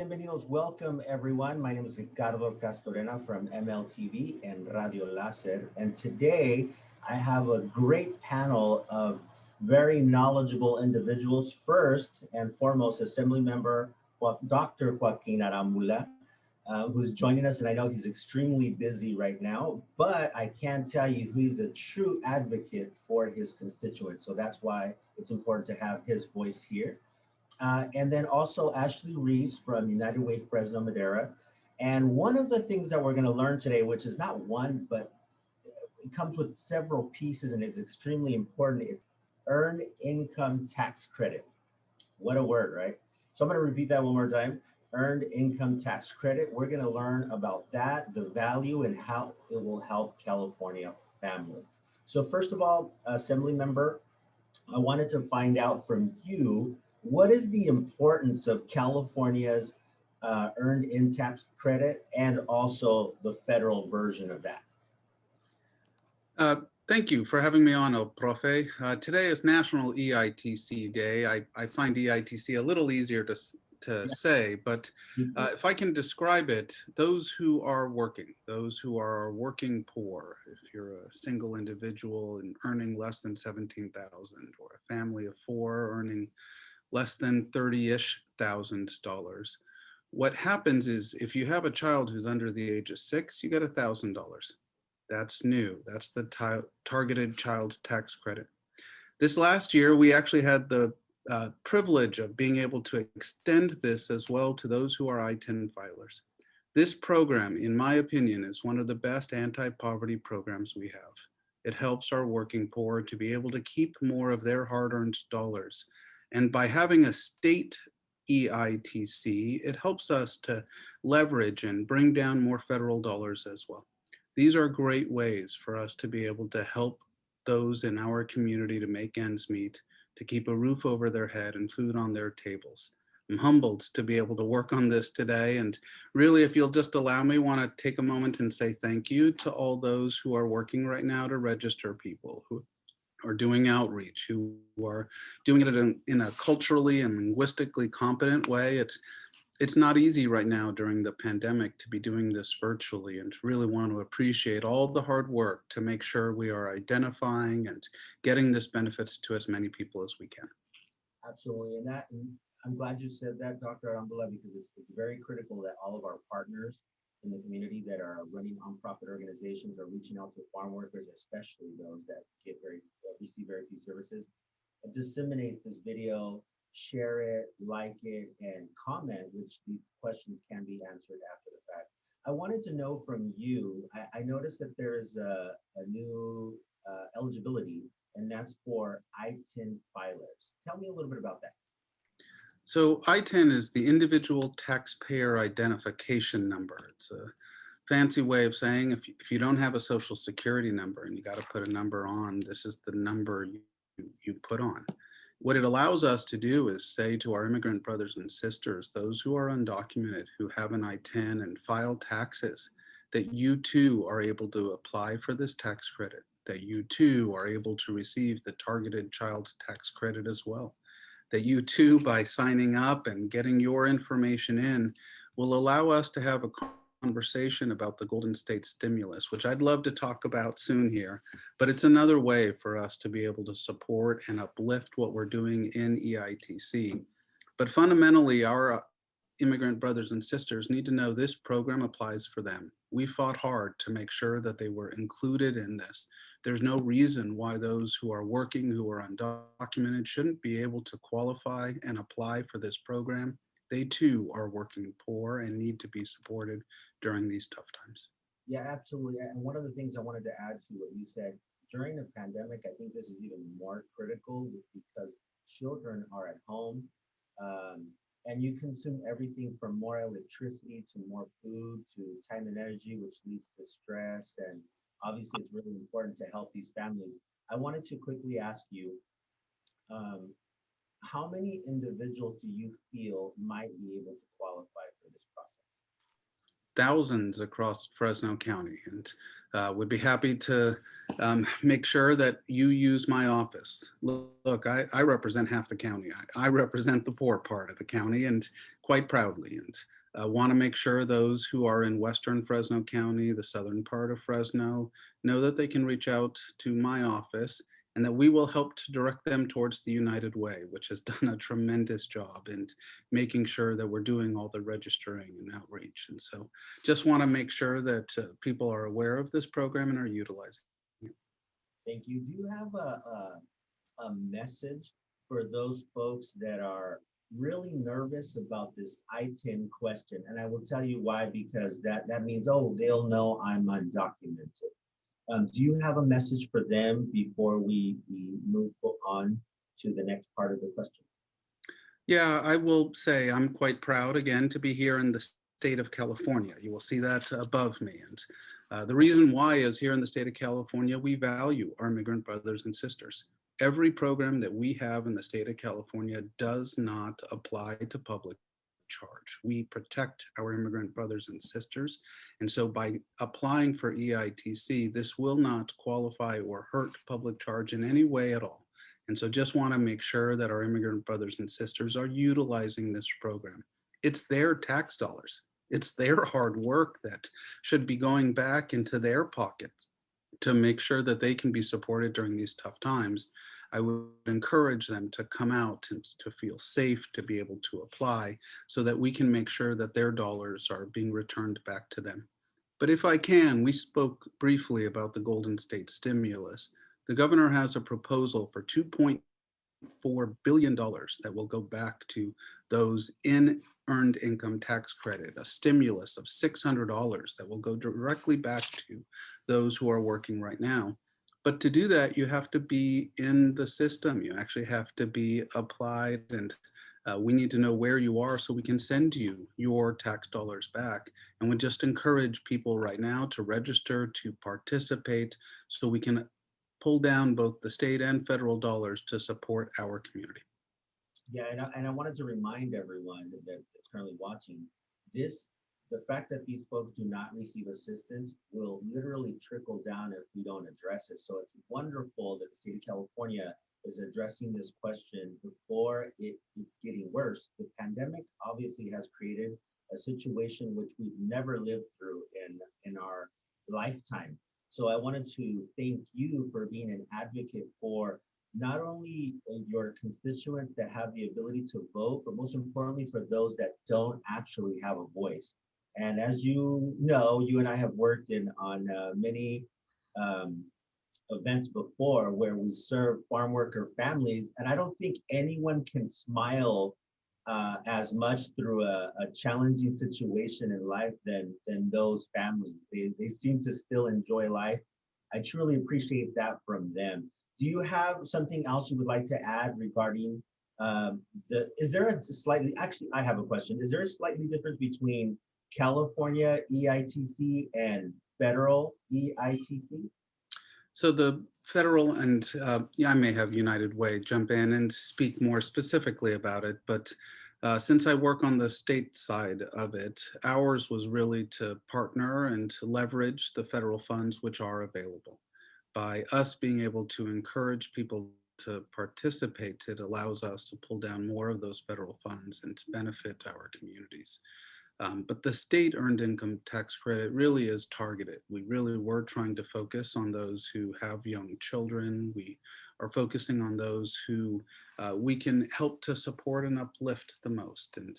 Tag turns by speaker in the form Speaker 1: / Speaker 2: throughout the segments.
Speaker 1: bienvenidos. Welcome, everyone. My name is Ricardo Castorena from MLTV and Radio Láser. And today I have a great panel of very knowledgeable individuals. First and foremost, Assembly Member Dr. Joaquin Arambula, who's joining us. And I know he's extremely busy right now, but I can tell you he's a true advocate for his constituents. So that's why it's important to have his voice here. And then also Ashely Ruiz from United Way Fresno Madera. And one of the things that we're going to learn today, which is not one, but it comes with several pieces and is extremely important, it's earned income tax credit. What a word, right? So I'm going to repeat that one more time. Earned income tax credit. We're going to learn about that, the value, and how it will help California families. So first of all, Assembly Member, I wanted to find out from you, what is the importance of California's earned in tax credit and also the federal version of that?
Speaker 2: Thank you for having me on, El Profe. Today is National EITC Day. I find EITC a little easier to say, but if I can describe it, those who are working poor, if you're a single individual and earning less than 17,000, or a family of four earning less than $30,000. What happens is if you have a child who's under the age of 6, you get $1,000. That's new. That's the targeted child tax credit. This last year, we actually had the privilege of being able to extend this as well to those who are ITIN filers. This program, in my opinion, is one of the best anti-poverty programs we have. It helps our working poor to be able to keep more of their hard-earned dollars. And by having a state EITC, it helps us to leverage and bring down more federal dollars as well. These are great ways for us to be able to help those in our community to make ends meet, to keep a roof over their head and food on their tables. I'm humbled to be able to work on this today. And really, if you'll just allow me, want to take a moment and say thank you to all those who are working right now to register people, who are doing outreach, who are doing it in a culturally and linguistically competent way. It's not easy right now during the pandemic to be doing this virtually, and really want to appreciate all the hard work to make sure we are identifying and getting this benefits to as many people as we can.
Speaker 1: Absolutely, and I'm glad you said that, Dr. Arambula, because it's very critical that all of our partners in the community that are running nonprofit organizations are reaching out to farm workers, especially those that receive very few services, and disseminate this video, share it, like it, and comment, which these questions can be answered after the fact. I wanted to know from you, I noticed that there is a new eligibility, and that's for ITIN filers. Tell me a little bit about that.
Speaker 2: So ITIN is the Individual Taxpayer Identification Number. It's a fancy way of saying if you don't have a social security number and you got to put a number on, this is the number you put on. What it allows us to do is say to our immigrant brothers and sisters, those who are undocumented, who have an ITIN and file taxes, that you too are able to apply for this tax credit, that you too are able to receive the targeted child tax credit as well, that you too, by signing up and getting your information in, will allow us to have a conversation about the Golden State stimulus, which I'd love to talk about soon here, but it's another way for us to be able to support and uplift what we're doing in EITC. But fundamentally, our immigrant brothers and sisters need to know this program applies for them. We fought hard to make sure that they were included in this. There's no reason why those who are working, who are undocumented, shouldn't be able to qualify and apply for this program. They too are working poor and need to be supported during these tough times.
Speaker 1: Yeah, absolutely. And one of the things I wanted to add to what you said, during the pandemic, I think this is even more critical because children are at home, and you consume everything from more electricity to more food to time and energy, which leads to stress. And obviously, it's really important to help these families. I wanted to quickly ask you, how many individuals do you feel might be able to qualify for this process?
Speaker 2: Thousands across Fresno County, and would be happy to make sure that you use my office. Look, I represent half the county. I represent the poor part of the county, and quite proudly. And Want to make sure those who are in Western Fresno County, the southern part of Fresno, know that they can reach out to my office and that we will help to direct them towards the United Way, which has done a tremendous job in making sure that we're doing all the registering and outreach. And so just want to make sure that people are aware of this program and are utilizing it.
Speaker 1: Thank you. Do you have a message for those folks that are really nervous about this ITIN question? And I will tell you why, because that means, oh, they'll know I'm undocumented. Do you have a message for them before we move on to the next part of the question?
Speaker 2: Yeah, I will say I'm quite proud again to be here in the state of California. You will see that above me. And the reason why is here in the state of California, we value our immigrant brothers and sisters. Every program that we have in the state of California does not apply to public charge. We protect our immigrant brothers and sisters. And so by applying for EITC, this will not qualify or hurt public charge in any way at all. And so just want to make sure that our immigrant brothers and sisters are utilizing this program. It's their tax dollars. It's their hard work that should be going back into their pockets to make sure that they can be supported during these tough times. I would encourage them to come out and to feel safe, to be able to apply so that we can make sure that their dollars are being returned back to them. But if I can, we spoke briefly about the Golden State stimulus. The governor has a proposal for $2.4 billion that will go back to those in earned income tax credit, a stimulus of $600 that will go directly back to those who are working right now. But to do that, you have to be in the system. You actually have to be applied, and we need to know where you are so we can send you your tax dollars back. And we just encourage people right now to register, to participate, so we can pull down both the state and federal dollars to support our community.
Speaker 1: Yeah, and I wanted to remind everyone that's currently watching this, the fact that these folks do not receive assistance will literally trickle down if we don't address it. So it's wonderful that the state of California is addressing this question before it's getting worse. The pandemic obviously has created a situation which we've never lived through in our lifetime. So I wanted to thank you for being an advocate for not only your constituents that have the ability to vote, but most importantly for those that don't actually have a voice. And as you know, you and I have worked on many events before where we serve farm worker families, and I don't think anyone can smile as much through a challenging situation in life than those families. They seem to still enjoy life. I truly appreciate that from them. Do you have something else you would like to add regarding is there a slightly, actually, I have a question. Is there a slightly difference between California EITC and federal EITC?
Speaker 2: So the federal and yeah, I may have United Way jump in and speak more specifically about it, but since I work on the state side of it, ours was really to partner and to leverage the federal funds which are available. By us being able to encourage people to participate, it allows us to pull down more of those federal funds and to benefit our communities. But the state earned income tax credit really is targeted. We really were trying to focus on those who have young children. We are focusing on those who we can help to support and uplift the most. And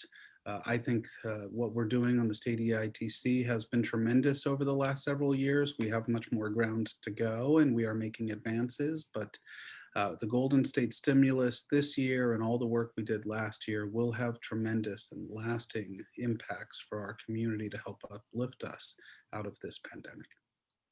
Speaker 2: I think what we're doing on the state EITC has been tremendous over the last several years. We have much more ground to go and we are making advances, but the Golden State stimulus this year and all the work we did last year will have tremendous and lasting impacts for our community to help uplift us out of this pandemic.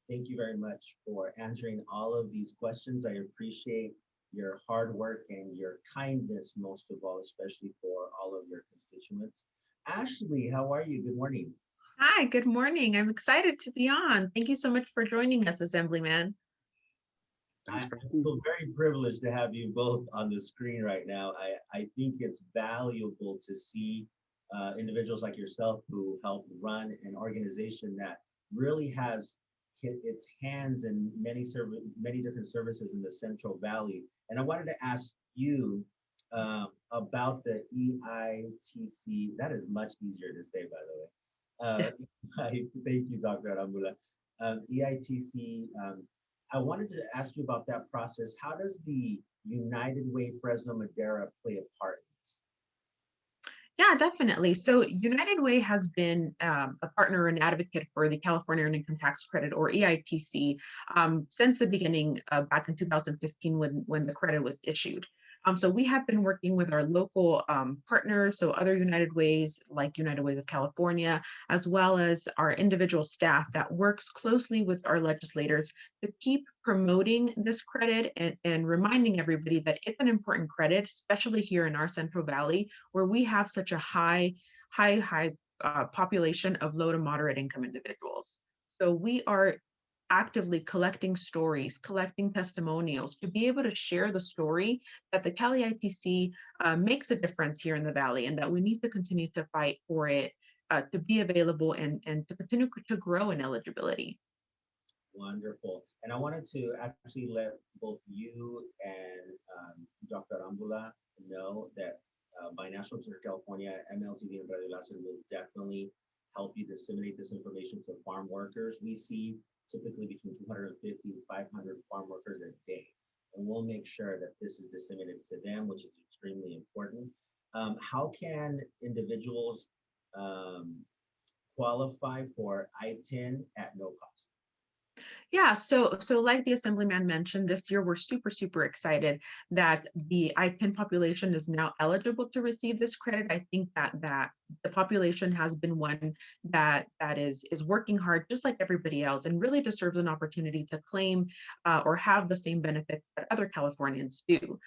Speaker 1: Thank you very much for answering all of these questions. I appreciate your hard work and your kindness, most of all, especially for all of your constituents. Ashely, how are you? Good morning.
Speaker 3: Hi, good morning. I'm excited to be on. Thank you so much for joining us, Assemblyman.
Speaker 1: I feel very privileged to have you both on the screen right now. I think it's valuable to see individuals like yourself who help run an organization that really has hit its hands in many different services in the Central Valley. And I wanted to ask you, about the EITC. That is much easier to say, by the way. Thank you, Dr. Arambula. EITC, I wanted to ask you about that process. How does the United Way Fresno Madera play a part in this?
Speaker 3: Yeah, definitely. So United Way has been a partner and advocate for the California Earned Income Tax Credit, or EITC, since the beginning, back in 2015 when the credit was issued. So we have been working with our local partners, so other United Ways, like United Ways of California, as well as our individual staff that works closely with our legislators to keep promoting this credit and reminding everybody that it's an important credit, especially here in our Central Valley, where we have such a high population of low to moderate income individuals. So we are actively collecting stories, collecting testimonials to be able to share the story that the CalEITC makes a difference here in the Valley, and that we need to continue to fight for it to be available and to continue to grow in eligibility.
Speaker 1: Wonderful. And I wanted to actually let both you and Dr. Arambula know that Binational Center California, MLTV, and Radio Láser will definitely help you disseminate this information to farm workers. We see typically between 250 to 500 farm workers a day. And we'll make sure that this is disseminated to them, which is extremely important. How can individuals qualify for ITIN at no cost?
Speaker 3: Yeah, so like the Assemblyman mentioned, this year we're super excited that the ITIN population is now eligible to receive this credit. I think that the population has been one that is working hard just like everybody else, and really deserves an opportunity to claim or have the same benefits that other Californians do.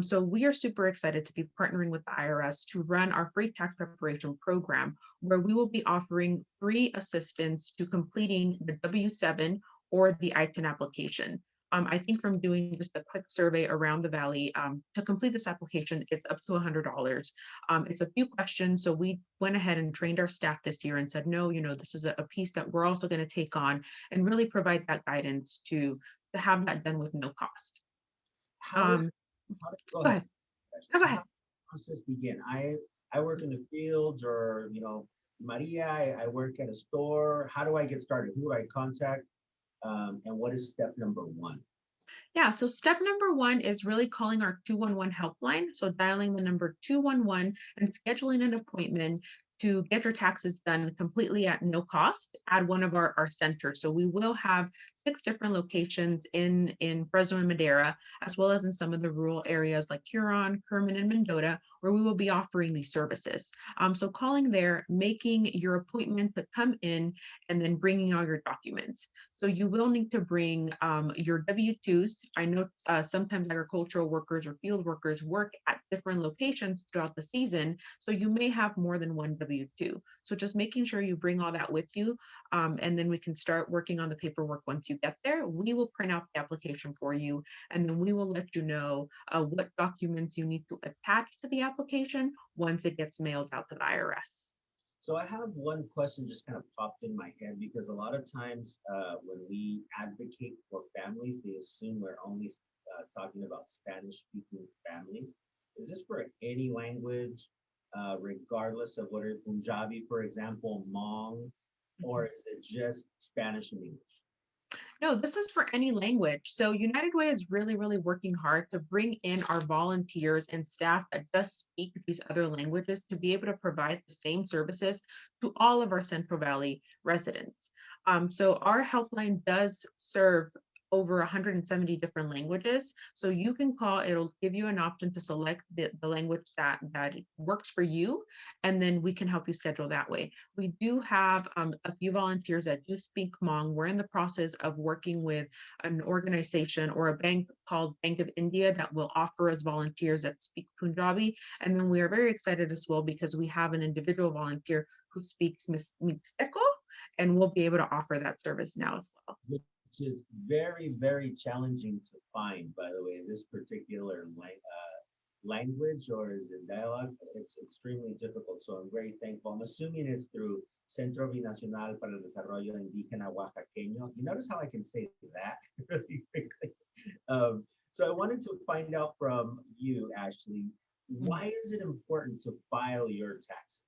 Speaker 3: So we are super excited to be partnering with the IRS to run our free tax preparation program, where we will be offering free assistance to completing the W-7 or the ITIN application. I think from doing just a quick survey around the Valley, to complete this application, it's up to $100. It's a few questions, so we went ahead and trained our staff this year and said, no, this is a piece that we're also going to take on and really provide that guidance to have that done with no cost.
Speaker 1: Go ahead.
Speaker 3: No, go ahead.
Speaker 1: How does the process begin? I work in the fields, or Maria, I work at a store. How do I get started? Who do I contact? And what is step number one?
Speaker 3: Yeah, so step number one is really calling our 211 helpline. So dialing the number 211 and scheduling an appointment to get your taxes done completely at no cost at one of our centers. So we will have 6 different locations in Fresno and Madera, as well as in some of the rural areas like Huron, Kerman, and Mendota, where we will be offering these services. So calling there, making your appointment to come in, and then bringing all your documents. So you will need to bring your W-2s. I know sometimes agricultural workers or field workers work at different locations throughout the season, so you may have more than one W-2. So just making sure you bring all that with you, and then we can start working on the paperwork once you get there. We will print out the application for you, and then we will let you know what documents you need to attach to the application once it gets mailed out to the IRS.
Speaker 1: So I have one question just kind of popped in my head, because a lot of times when we advocate for families, they assume we're only talking about Spanish-speaking families. Is this for any language, regardless of whether Punjabi, for example, Hmong, or is it just Spanish and English?
Speaker 3: No, this is for any language. So United Way is really working hard to bring in our volunteers and staff that just speak these other languages to be able to provide the same services to all of our Central Valley residents. So our helpline does serve over 170 different languages. So you can call, it'll give you an option to select the language that works for you, and then we can help you schedule that way. We do have a few volunteers that do speak Hmong. We're in the process of working with an organization or a bank called Bank of India that will offer us volunteers that speak Punjabi. And then we are very excited as well because we have an individual volunteer who speaks Mixteco, and we'll be able to offer that service now as well.
Speaker 1: Which is very challenging to find, by the way, this particular language, or is it dialogue? It's extremely difficult. So I'm very thankful. I'm assuming it's through Centro Binacional para el Desarrollo Indígena Oaxaqueño. You notice how I can say that really quickly. So I wanted to find out from you, Ashely, why is it important to file your taxes?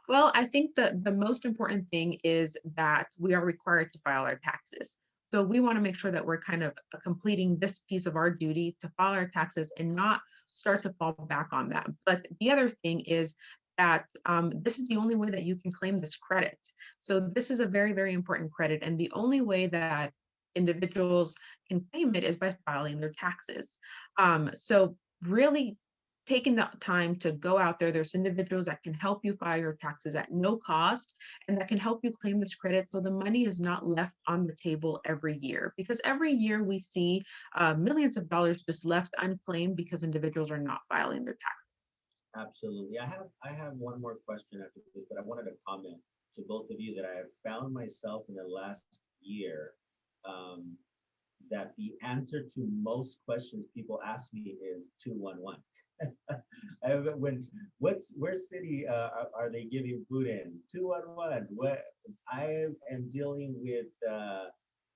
Speaker 3: Well, I think that the most important thing is that we are required to file our taxes. So we want to make sure that we're kind of completing this piece of our duty to file our taxes and not start to fall back on that. But the other thing is that this is the only way that you can claim this credit. So this is a very, very important credit. And the only way that individuals can claim it is by filing their taxes. So really taking the time to go out there, there's individuals that can help you file your taxes at no cost and that can help you claim this credit so the money is not left on the table every year. Because every year we see millions of dollars just left unclaimed because individuals are not filing their taxes.
Speaker 1: Absolutely. I have one more question after this, but I wanted to comment to both of you that I have found myself in the last year um, that the answer to most questions people ask me is 211. Where city are they giving food in? 211. What I am dealing with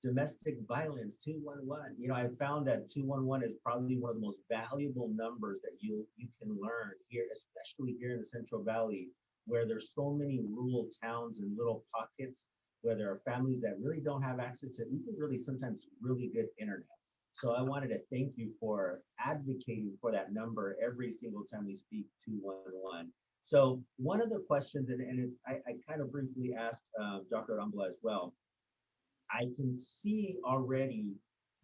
Speaker 1: domestic violence, 211. You know, I found that 211 is probably one of the most valuable numbers that you can learn here, especially here in the Central Valley, where there's so many rural towns and little pockets where there are families that really don't have access to even really sometimes really good internet. So I wanted to thank you for advocating for that number every single time we speak 211. So one of the questions, and it's, I kind of briefly asked Dr. Arambula as well, I can see already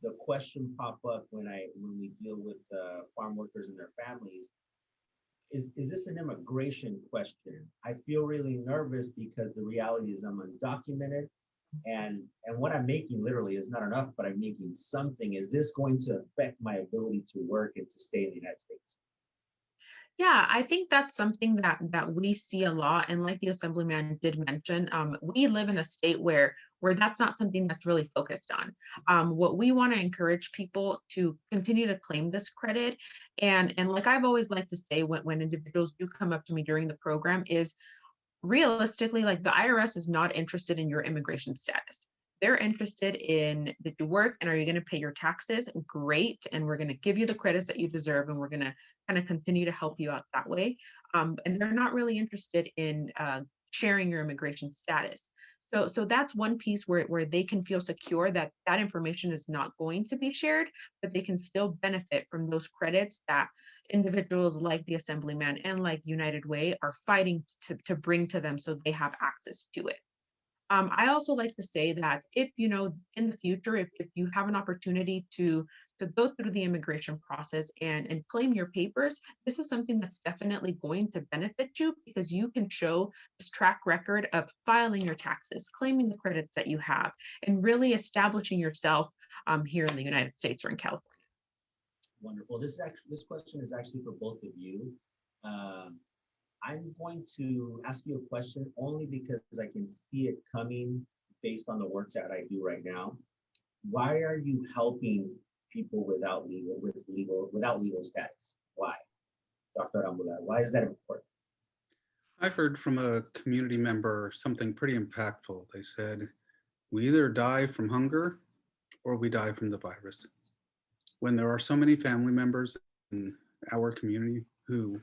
Speaker 1: the question pop up when we deal with farm workers and their families. Is this an immigration question? I feel really nervous because the reality is I'm undocumented and what I'm making literally is not enough, but I'm making something. Is this going to affect my ability to work and to stay in the United States?
Speaker 3: Yeah, I think that's something that we see a lot. And like the assemblyman did mention, we live in a state where that's not something that's really focused on. What we want to encourage people to continue to claim this credit, and like I've always liked to say when individuals do come up to me during the program is realistically, like the IRS is not interested in your immigration status. They're interested in did you work and are you going to pay your taxes? Great. And we're going to give you the credits that you deserve and we're going to kind of continue to help you out that way. And they're not really interested in sharing your immigration status. So that's one piece where they can feel secure that that information is not going to be shared, but they can still benefit from those credits that individuals like the assemblyman and like United Way are fighting to bring to them so they have access to it. I also like to say that if, you know, in the future, if you have an opportunity to go through the immigration process and claim your papers, this is something that's definitely going to benefit you because you can show this track record of filing your taxes, claiming the credits that you have, and really establishing yourself here in the United States or in California.
Speaker 1: Wonderful. This question is actually for both of you. I'm going to ask you a question only because I can see it coming based on the work that I do right now. Why are you helping people without legal status? Why? Dr. Arambula, why is that important?
Speaker 2: I heard from a community member something pretty impactful. They said, we either die from hunger or we die from the virus. When there are so many family members in our community who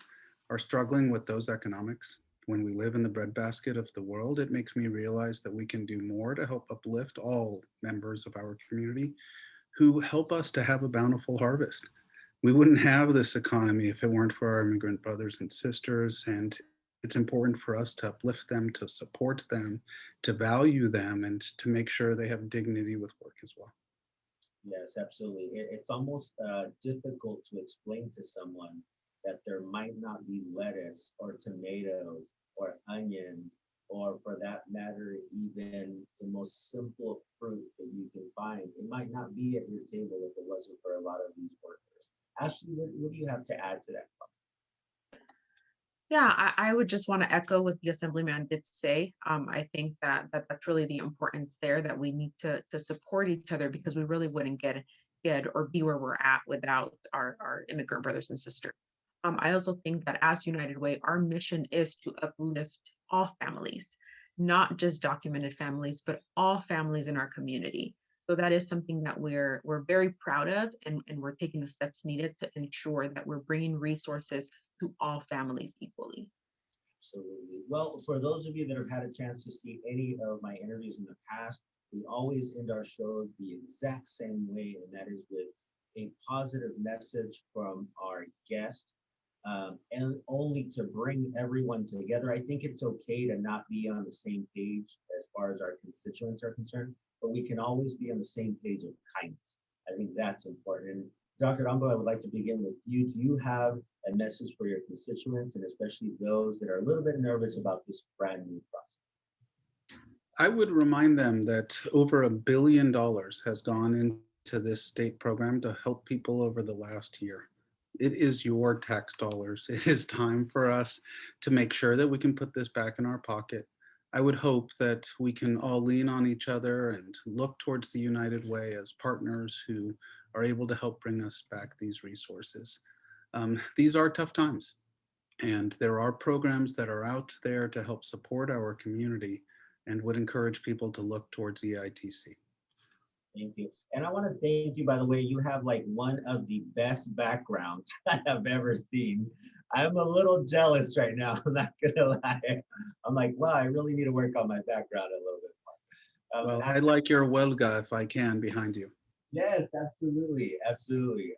Speaker 2: are struggling with those economics, when we live in the breadbasket of the world, it makes me realize that we can do more to help uplift all members of our community who help us to have a bountiful harvest. We wouldn't have this economy if it weren't for our immigrant brothers and sisters, and it's important for us to uplift them, to support them, to value them, and to make sure they have dignity with work as well.
Speaker 1: Yes, absolutely. It's almost difficult to explain to someone that there might not be lettuce or tomatoes or onions, or for that matter, even the most simple fruit that you can find. It might not be at your table if it wasn't for a lot of these workers. Ashely, what do you have to add to that?
Speaker 3: Yeah, I would just want to echo what the assemblyman did say. I think that's really the importance there that we need to support each other because we really wouldn't get or be where we're at without our immigrant brothers and sisters. I also think that as United Way, our mission is to uplift all families, not just documented families, but all families in our community. So that is something that we're very proud of, and we're taking the steps needed to ensure that we're bringing resources to all families equally.
Speaker 1: Absolutely. Well, for those of you that have had a chance to see any of my interviews in the past, we always end our shows the exact same way, and that is with a positive message from our guest, and only to bring everyone together. I think it's okay to not be on the same page as far as our constituents are concerned, but we can always be on the same page of kindness. I think that's important. And Dr. Arambula, I would like to begin with you. Do you have a message for your constituents, and especially those that are a little bit nervous about this brand new process?
Speaker 2: I would remind them that over $1 billion has gone into this state program to help people over the last year. It is your tax dollars. It is time for us to make sure that we can put this back in our pocket. I would hope that we can all lean on each other and look towards the United Way as partners who are able to help bring us back these resources. These are tough times, and there are programs that are out there to help support our community, and would encourage people to look towards EITC.
Speaker 1: Thank you. And I want to thank you, by the way, you have like one of the best backgrounds I have ever seen. I'm a little jealous right now, I'm not gonna lie. I'm like, wow, I really need to work on my background a little bit more.
Speaker 2: Well, I like your huelga if I can behind you.
Speaker 1: Yes, absolutely, absolutely.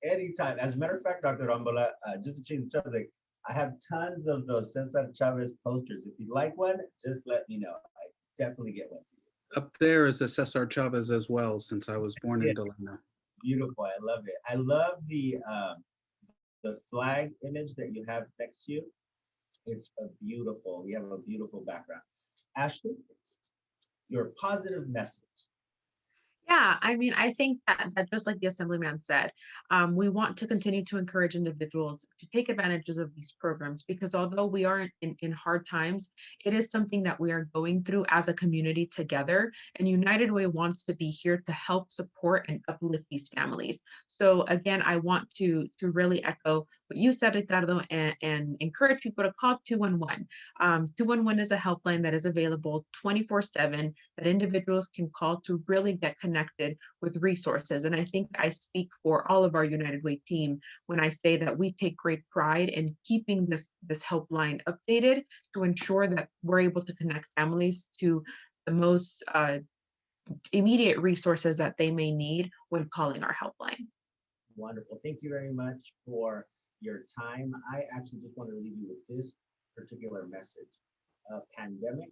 Speaker 1: Anytime. As a matter of fact, Dr. Arambula, just to change the subject, I have tons of those Cesar Chavez posters. If you'd like one, just let me know. I definitely get one to you.
Speaker 2: Up there is a Cesar Chavez as well, since I was born in
Speaker 1: Yes.
Speaker 2: Delano.
Speaker 1: Beautiful. I love it. I love the flag image that you have next to you. It's a beautiful. You have a beautiful background. Ashely, your positive message.
Speaker 3: Yeah, I mean, I think that just like the Assemblyman said, we want to continue to encourage individuals to take advantages of these programs, because although we are in hard times, it is something that we are going through as a community together. And United Way wants to be here to help support and uplift these families. So again, I want to really echo what you said, Ricardo, and encourage people to call 211. 211 is a helpline that is available 24/7 that individuals can call to really get connected with resources. And I think I speak for all of our United Way team when I say that we take great pride in keeping this helpline updated to ensure that we're able to connect families to the most immediate resources that they may need when calling our helpline.
Speaker 1: Wonderful. Thank you very much for your time. I actually just want to leave you with this particular message. A pandemic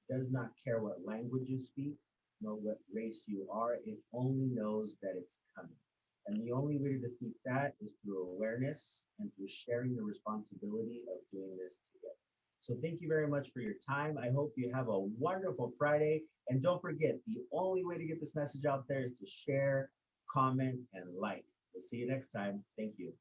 Speaker 1: does not care what language you speak, nor what race you are. It only knows that it's coming. And the only way to defeat that is through awareness and through sharing the responsibility of doing this together. So thank you very much for your time. I hope you have a wonderful Friday. And don't forget, the only way to get this message out there is to share, comment, and like. We'll see you next time. Thank you.